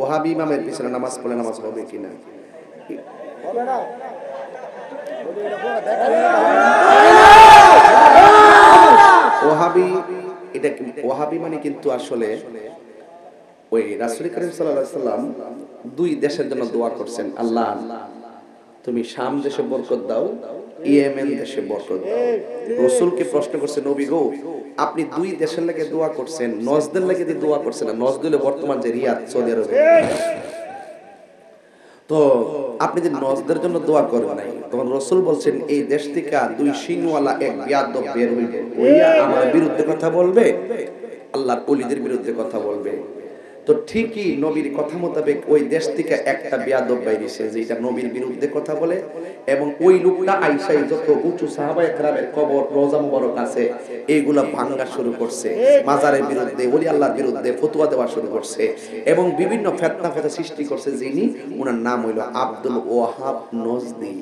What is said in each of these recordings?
ওহাবি ইমামের পিছনে নামাজ পড়লে নামাজ হবে কিনা? হবে না। ওহাবি, এটা ওহাবি মানে কিন্তু আসলে ওই রাসূল করিম সাল্লাল্লাহু আলাইহি ওয়াসাল্লাম দুই দেশের জন্য দোয়া করছেন, আল্লাহ তুমি শাম দেশে বরকত দাও, ইয়েমেন দেশে বরকত দাও। রাসূলকে প্রশ্ন করছে, নবী গো আপনি দুই দেশের লাগি দোয়া করছেন, নজদের লাগি দোয়া করছেন না? নজদ হলো বর্তমান যে রিয়াদ সৌদি আরবে। তো আপনি যে নজদের জন্য দোয়া করবেন নাই, তখন রাসূল বলছেন এই দেশ থেকে দুই সিংওয়ালা এক বিয়াদব বের হইবে, ওইয়া আমার বিরুদ্ধে কথা বলবে, আল্লাহর ওলিদের বিরুদ্ধে কথা বলবে। তো ঠিকই নবীর কথা মোতাবেক ওই দেশ থেকে একটা বিয়াদব বাইরেছে যেটা নবীর বিরুদ্ধে কথা বলে, এবং ওই লোকটা আইসাই যত উঁচু সাহাবায়ে কেরামের কবর রওজা মুবারক আছে এইগুলা ভাঙা শুরু করছে, মাজারের বিরুদ্ধে ওলি আল্লাহর বিরুদ্ধে ফতোয়া দেওয়া শুরু করছে এবং বিভিন্ন ফিতনা ফাসাদ সৃষ্টি করছে। যিনি ওনার নাম হইল আব্দুল ওয়াহাব নজদি।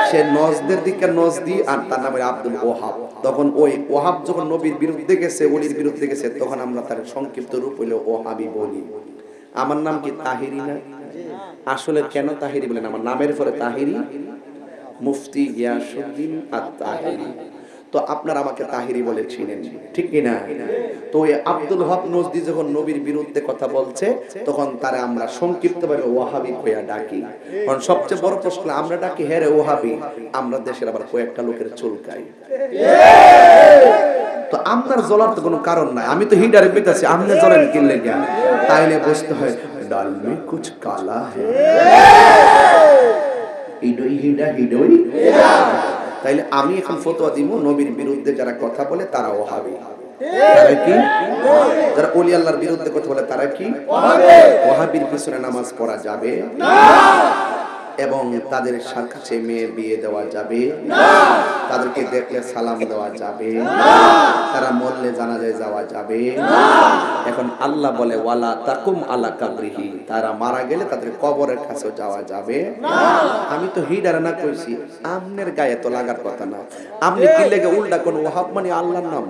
সে নজদের দিকে নজদি আর তার নাম আব্দুল ওয়াহাব। তখন ওই ওয়াহাব যখন নবীর বিরুদ্ধে গেছে, ওলির বিরুদ্ধে গেছে, তখন আমরা তার সংক্ষিপ্ত রূপ হইল ওহাবি বলি। আমার নাম কি তাহিরি না? আসলে কেন তাহিরি বলেন? আমার নামের পরে তাহিরি, মুফতি গিয়াসউদ্দিন আত-তাহিরি। তো আপনারা আমাকে তাহিরি বলে চিনেন, ঠিক কি না? তো এই আব্দুল ওয়াহাব নজদি যখন নবীর বিরুদ্ধে কথা বলছে, তখন তারা আমরা সংক্ষিপ্তভাবে ওয়াহাবি কইয়া ডাকি। কারণ সবচেয়ে বড় প্রশ্ন, আমরা ডাকি হ্যাঁ রে ওয়াহাবি, আমরা দেশের আবার কয়েকটা লোকের চুলকাই। তো আপনার জ্বলার তো কোনো কারণ নাই, আমি তো হিডারে পেতেছি, আপনি জ্বলেন কিনলে গিয়া? তাইলে বুঝতে হয় ডাল মে কুছ কালা হ্যায়, হিডই হিডা হিডই। তাইলে আমি এখন ফতোয়া দিব, নবীর বিরুদ্ধে যারা কথা বলে তারা ওহাবি, তারা কি? যারা ওলি আল্লাহর বিরুদ্ধে কথা বলে তারা কি? ওহাবির পিছনে নামাজ পড়া যাবে না, এবং তাদের কাছে মেয়ে বিয়ে দেওয়া যাবে না, তাদেরকে দেখলে সালাম দেওয়া যাবে না, তারা মরলে জানাজায় যাওয়া যাবে না। এখন আল্লাহ বলে ওয়ালা তাকুম আলা কাবরিহি, তারা মারা গেলে তাদের কবরের কাছে যাওয়া যাবে না। আমি তো হিডার না কইছি, আমনের গায়ে তো লাগার কথা না। আপনি কি লেগে উল্টা কোন ওয়াহাব মানে আল্লাহর নাম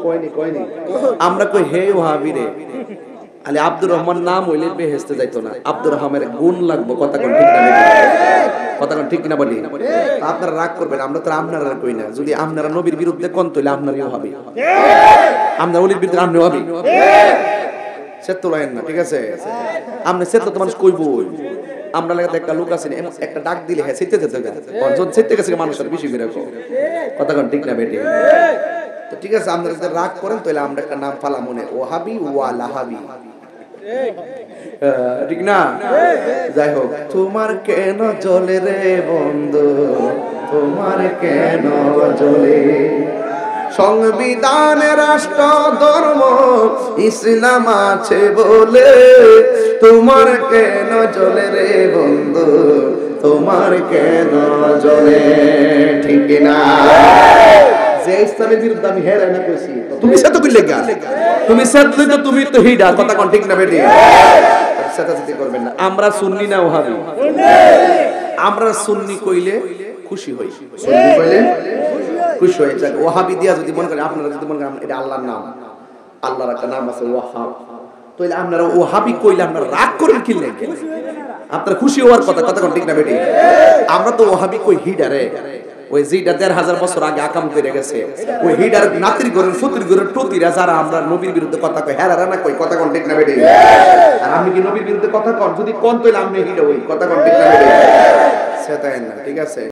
কইনি কইনি, আমরা কই হে ওয়াহাবি রে। আলে আব্দুর রহমান নাম হইলে বেহেশতে যাইতো না, আব্দুর রহমানের গুণ লাগবে। কথা কোন ঠিক না? কথা কোন ঠিক না বলি? আপনারা রাগ করবেন, আমরা তো আপনারা কই না। যদি আপনারা নবীর বিরুদ্ধে কোন তইলে আপনারও হবে, আমরা ওলির বিরুদ্ধে আপনিও হবে। সে তো লাইন না, ঠিক আছে? আপনি সে তো মানুষ কইবো। আমরা লাগাতে একটা লোক আছে, একটা ডাক দিলে হ্যাঁ সেতে যেতে গেছে, অঞ্চল সেতে গেছে মানুষের বেশি করে। কথা কোন ঠিক না বেটি? তো ঠিক আছে, আপনারা যদি রাগ করেন তাহলে আমরা একটা নাম ফালা মনে, ওহাবি ওয়া লাহাবি, ঠিক না? যাই হোক, তোমার কেন জ্বলে রে বন্ধু, তোমার কেন জ্বলে? সংবিধানে রাষ্ট্র ধর্ম ইসলাম আছে বলে, তোমার কেন জ্বলে রে বন্ধু, তোমার কেন জ্বলে? ঠিক না? যে ইসলামের বিরুদ্ধে আমি হেরাই না কইছি, তুমি সে তো কইলে গা, তুমি সে তো তুমি তো হিডা। কথা কোন ঠিক না বেটি? সেটাতে করবেন না। আমরা সুন্নি না ওহাবি? আমরা সুন্নি কইলে খুশি হই, সুন্নি কইলে খুশি হই। ওহাবি দিয়া যদি মনে করেন, আপনারা যদি মনে করেন এটা আল্লাহর নাম, আল্লাহর একটা নাম আছে ওয়াহাব, তাইলে আপনারা ওহাবি কইলে আপনারা রাগ করেন কি লাগে? আপনারা খুশি হওয়ার কথা। কথা কোন ঠিক না বেটি? আমরা তো ওহাবি কই হিডারে, ওই যেটা ১৫০০ বছর আগে আকাম করে গেছে, ওই হিডার নাতির ঘরের ফুতির ঘরের টতিরা যারা আমরা নবীর বিরুদ্ধে কথা কই, হ্যাঁ না কই? কথা কোন ঠিক না বেটি? আর আপনি কি নবীর বিরুদ্ধে কথা কন? যদি কোন তইলে আপনি হিডা ওই কথা কোন ঠিক না বেটি? সেটাই না, ঠিক আছে?